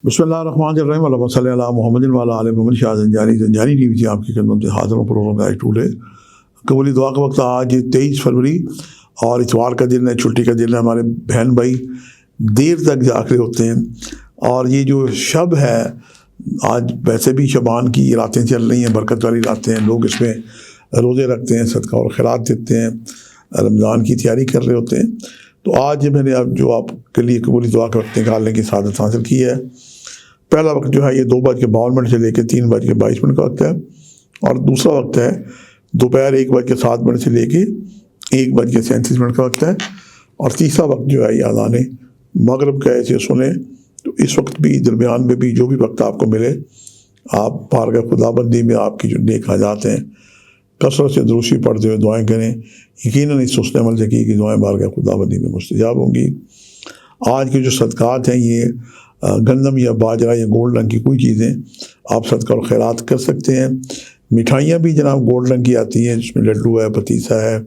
बिस्मिल्लाहिर्रहमानिर्रहीम अल्लाहुम्मा सल्लि अला मुहम्मदिन व अला आलि मुहम्मद। शाह ज़ंजानी टीवी से आपकी खिदमत में हाज़िर हूँ। प्रोग्राम का टूल है कबूली दुआ का वक्त। आज 23 फरवरी और इतवार का दिन है, छुट्टी का दिन है। हमारे बहन भाई देर तक जागते होते हैं और ये जो शब है, आज वैसे भी शबान की रातें चल रही हैं, बरकत वाली रातें हैं। लोग इसमें रोज़े रखते हैं, सदका और खैरात देते हैं, रमज़ान की तैयारी कर रहे होते हैं। तो आज मैंने अब जो आपके लिए कबूली दुआ का वक्त निकालने की सादत हासिल की है। पहला वक्त जो है ये 2:52 से लेकर 3:22 का वक्त है और दूसरा वक्त है दोपहर 1:07 से लेकर 1:37 का वक्त है और तीसरा वक्त जो है ये अज़ान मगरिब का ऐसे सुने। तो इस वक्त भी दरमियान में भी जो भी वक्त आपको मिले, आप बारगाह खुदाबंदी में आपकी जो नेक हाजात हैं कसरत से दुरूशी पढ़ते हुए दुआएं करें। यकीनन इस हुस्न अमल से की कि दुआएं बारगाह खुदाबंदी में मुस्तजाब होंगी। आज के जो सदक़ात हैं ये गंदम या बाजरा या गोल्ड रंग की कोई चीज़ें आप सदका और खैरात कर सकते हैं। मिठाइयाँ भी जनाब गोल्ड रंग की आती हैं, जिसमें लड्डू है, पतीसा है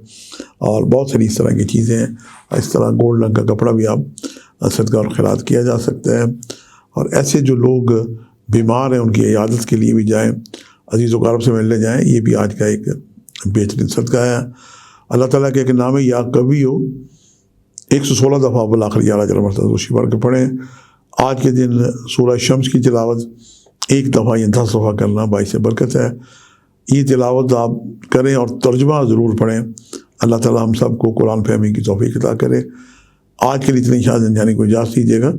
और बहुत सारी इस तरह की चीज़ें हैं। इस तरह गोल्ड रंग का कपड़ा भी आप सदका और खैरात किया जा सकता है। और ऐसे जो लोग बीमार हैं उनकी इयादत के लिए भी जाएँ, अजीज़ वक़ारब से मिलने जाएँ। ये भी आज का एक बेहतरीन सदका है। अल्लाह ताला के एक नाम है या कभी हो 116 दफ़ा अव्वल आखिर 11 मरतबा पढ़ के पढ़ें। आज के दिन सूरह शम्स की तिलावत एक दफ़ा या 10 दफ़ा करना बाइस बरकत है। ये तिलावत आप करें और तर्जुमा ज़रूर पढ़ें। अल्लाह ताला हम सब को कुरान फहमी की तौफीक अता करे। आज के लिए इतनी शाह ज़ंजानी को इजाज़त दीजिएगा।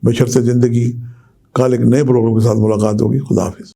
बशर्ते ज़िंदगी कल एक नए प्रोग्राम के साथ मुलाकात होगी। खुदा हाफिज़।